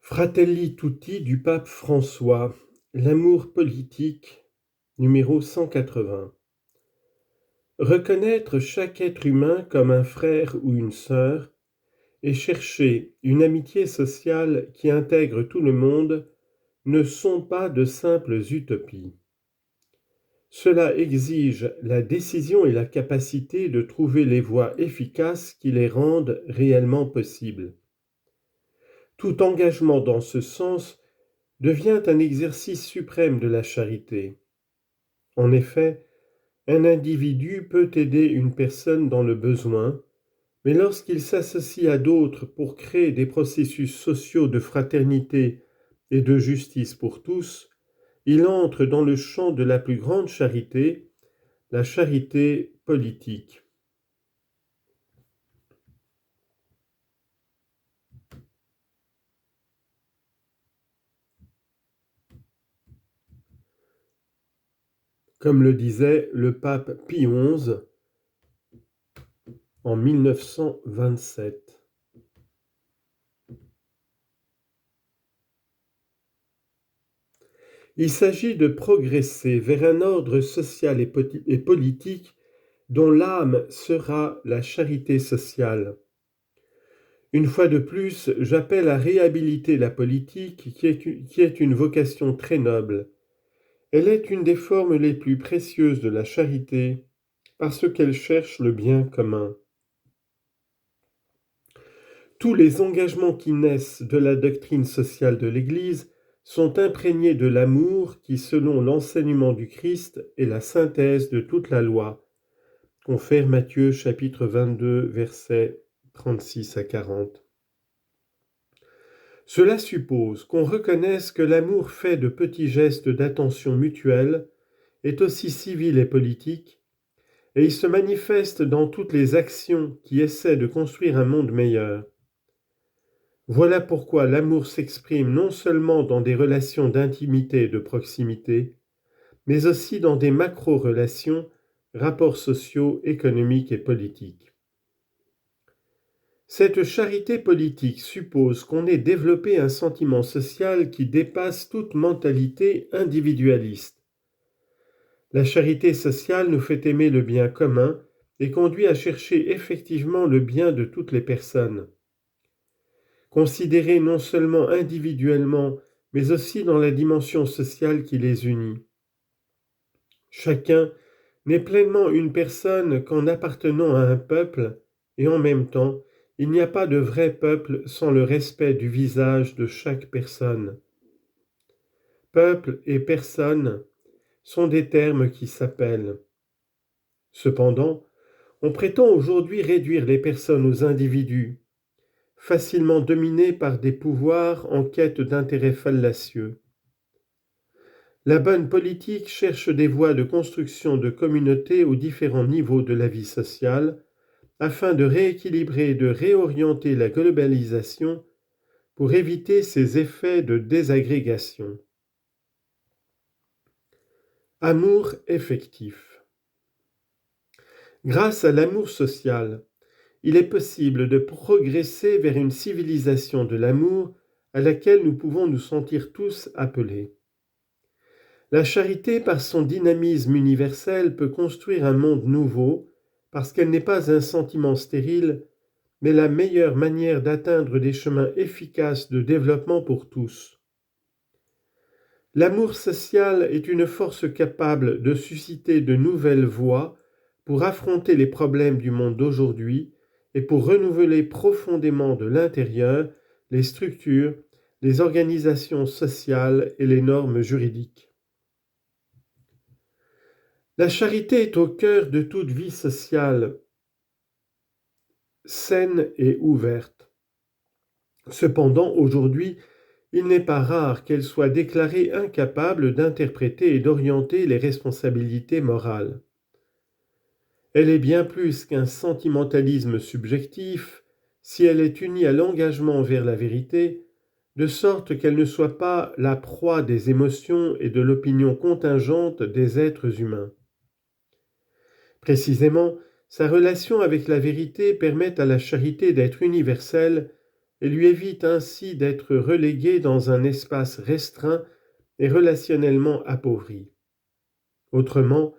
Fratelli Tutti du pape François, l'amour politique, numéro 180. Reconnaître chaque être humain comme un frère ou une sœur et chercher une amitié sociale qui intègre tout le monde ne sont pas de simples utopies. Cela exige la décision et la capacité de trouver les voies efficaces qui les rendent réellement possibles. Tout engagement dans ce sens devient un exercice suprême de la charité. En effet, un individu peut aider une personne dans le besoin, mais lorsqu'il s'associe à d'autres pour créer des processus sociaux de fraternité et de justice pour tous, il entre dans le champ de la plus grande charité, la charité politique. Comme le disait le pape Pie XI en 1927. Il s'agit de progresser vers un ordre social et politique dont l'âme sera la charité sociale. Une fois de plus, j'appelle à réhabiliter la politique qui est une vocation très noble. Elle est une des formes les plus précieuses de la charité parce qu'elle cherche le bien commun. Tous les engagements qui naissent de la doctrine sociale de l'Église sont imprégnés de l'amour qui, selon l'enseignement du Christ, est la synthèse de toute la loi. Confère Matthieu chapitre 22, versets 36 à 40. Cela suppose qu'on reconnaisse que l'amour fait de petits gestes d'attention mutuelle est aussi civil et politique, et il se manifeste dans toutes les actions qui essaient de construire un monde meilleur. Voilà pourquoi l'amour s'exprime non seulement dans des relations d'intimité et de proximité, mais aussi dans des macro-relations, rapports sociaux, économiques et politiques. Cette charité politique suppose qu'on ait développé un sentiment social qui dépasse toute mentalité individualiste. La charité sociale nous fait aimer le bien commun et conduit à chercher effectivement le bien de toutes les personnes. Considérées non seulement individuellement, mais aussi dans la dimension sociale qui les unit. Chacun n'est pleinement une personne qu'en appartenant à un peuple, et en même temps, il n'y a pas de vrai peuple sans le respect du visage de chaque personne. Peuple et personne sont des termes qui s'appellent. Cependant, on prétend aujourd'hui réduire les personnes aux individus, facilement dominés par des pouvoirs en quête d'intérêts fallacieux. La bonne politique cherche des voies de construction de communautés aux différents niveaux de la vie sociale, afin de rééquilibrer et de réorienter la globalisation pour éviter ses effets de désagrégation. Amour effectif. Grâce à l'amour social, il est possible de progresser vers une civilisation de l'amour à laquelle nous pouvons nous sentir tous appelés. La charité, par son dynamisme universel, peut construire un monde nouveau parce qu'elle n'est pas un sentiment stérile, mais la meilleure manière d'atteindre des chemins efficaces de développement pour tous. L'amour social est une force capable de susciter de nouvelles voies pour affronter les problèmes du monde d'aujourd'hui et pour renouveler profondément de l'intérieur les structures, les organisations sociales et les normes juridiques. La charité est au cœur de toute vie sociale, saine et ouverte. Cependant, aujourd'hui, il n'est pas rare qu'elle soit déclarée incapable d'interpréter et d'orienter les responsabilités morales. Elle est bien plus qu'un sentimentalisme subjectif si elle est unie à l'engagement vers la vérité, de sorte qu'elle ne soit pas la proie des émotions et de l'opinion contingente des êtres humains. Précisément, sa relation avec la vérité permet à la charité d'être universelle et lui évite ainsi d'être reléguée dans un espace restreint et relationnellement appauvri. Autrement,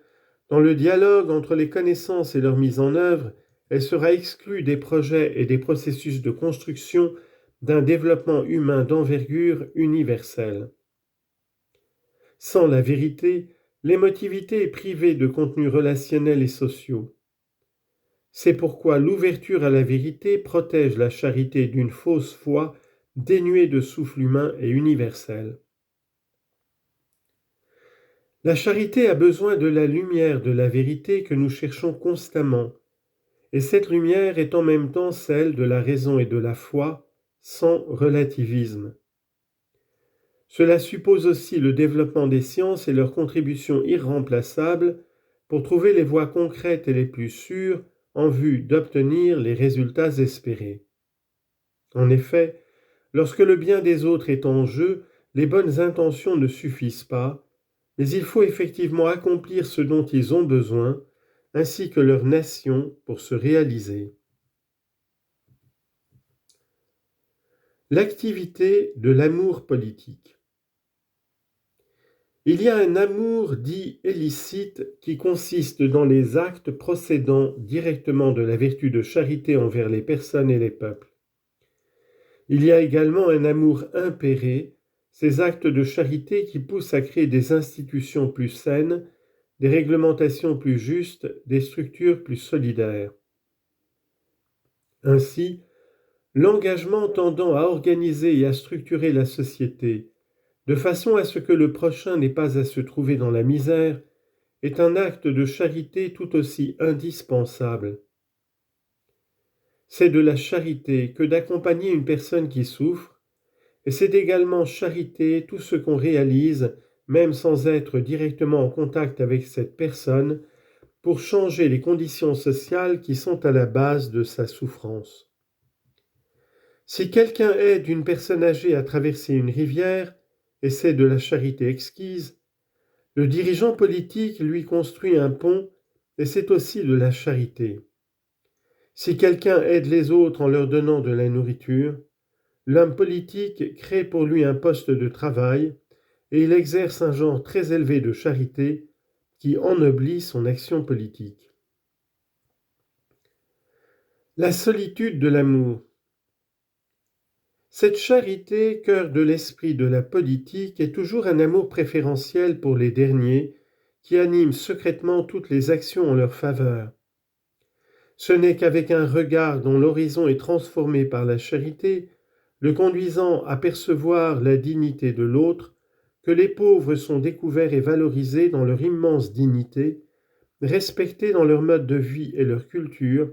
dans le dialogue entre les connaissances et leur mise en œuvre, elle sera exclue des projets et des processus de construction d'un développement humain d'envergure universelle. Sans la vérité, l'émotivité est privée de contenus relationnels et sociaux. C'est pourquoi l'ouverture à la vérité protège la charité d'une fausse foi dénuée de souffle humain et universel. La charité a besoin de la lumière de la vérité que nous cherchons constamment, et cette lumière est en même temps celle de la raison et de la foi, sans relativisme. Cela suppose aussi le développement des sciences et leur contribution irremplaçable pour trouver les voies concrètes et les plus sûres en vue d'obtenir les résultats espérés. En effet, lorsque le bien des autres est en jeu, les bonnes intentions ne suffisent pas, mais il faut effectivement accomplir ce dont ils ont besoin, ainsi que leur nation, pour se réaliser. L'activité de l'amour politique. Il y a un amour dit illicite qui consiste dans les actes procédant directement de la vertu de charité envers les personnes et les peuples. Il y a également un amour impéré, ces actes de charité qui poussent à créer des institutions plus saines, des réglementations plus justes, des structures plus solidaires. Ainsi, l'engagement tendant à organiser et à structurer la société, de façon à ce que le prochain n'ait pas à se trouver dans la misère, est un acte de charité tout aussi indispensable. C'est de la charité que d'accompagner une personne qui souffre, et c'est également charité tout ce qu'on réalise, même sans être directement en contact avec cette personne, pour changer les conditions sociales qui sont à la base de sa souffrance. Si quelqu'un aide une personne âgée à traverser une rivière, et c'est de la charité exquise, le dirigeant politique lui construit un pont, et c'est aussi de la charité. Si quelqu'un aide les autres en leur donnant de la nourriture, l'homme politique crée pour lui un poste de travail, et il exerce un genre très élevé de charité qui ennoblit son action politique. La solitude de l'amour. Cette charité, cœur de l'esprit de la politique, est toujours un amour préférentiel pour les derniers, qui anime secrètement toutes les actions en leur faveur. Ce n'est qu'avec un regard dont l'horizon est transformé par la charité, le conduisant à percevoir la dignité de l'autre, que les pauvres sont découverts et valorisés dans leur immense dignité, respectés dans leur mode de vie et leur culture,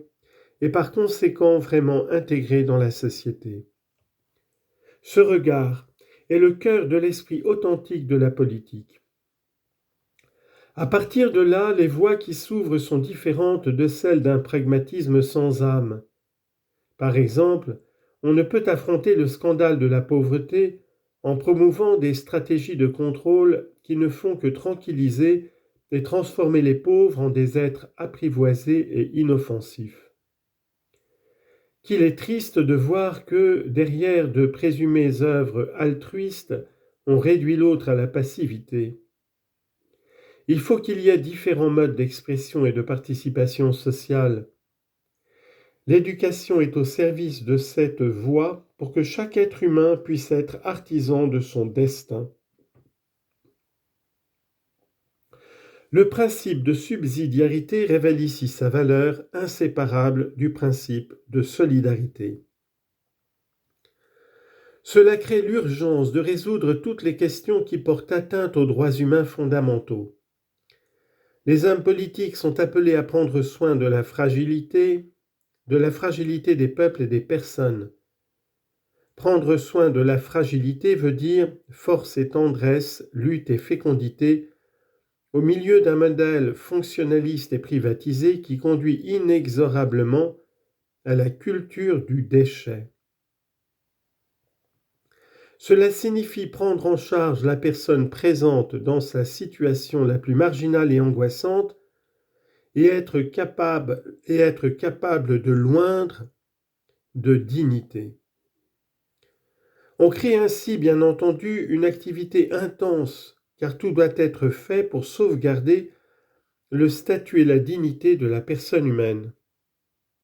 et par conséquent vraiment intégrés dans la société. Ce regard est le cœur de l'esprit authentique de la politique. À partir de là, les voies qui s'ouvrent sont différentes de celles d'un pragmatisme sans âme. Par exemple, on ne peut affronter le scandale de la pauvreté en promouvant des stratégies de contrôle qui ne font que tranquilliser et transformer les pauvres en des êtres apprivoisés et inoffensifs. Qu'il est triste de voir que, derrière de présumées œuvres altruistes, on réduit l'autre à la passivité. Il faut qu'il y ait différents modes d'expression et de participation sociale. L'éducation est au service de cette voie pour que chaque être humain puisse être artisan de son destin. Le principe de subsidiarité révèle ici sa valeur inséparable du principe de solidarité. Cela crée l'urgence de résoudre toutes les questions qui portent atteinte aux droits humains fondamentaux. Les hommes politiques sont appelés à prendre soin de la fragilité des peuples et des personnes. Prendre soin de la fragilité veut dire force et tendresse, lutte et fécondité, au milieu d'un modèle fonctionnaliste et privatisé qui conduit inexorablement à la culture du déchet. Cela signifie prendre en charge la personne présente dans sa situation la plus marginale et angoissante et être capable de l'oindre de dignité. On crée ainsi, bien entendu, une activité intense, car tout doit être fait pour sauvegarder le statut et la dignité de la personne humaine.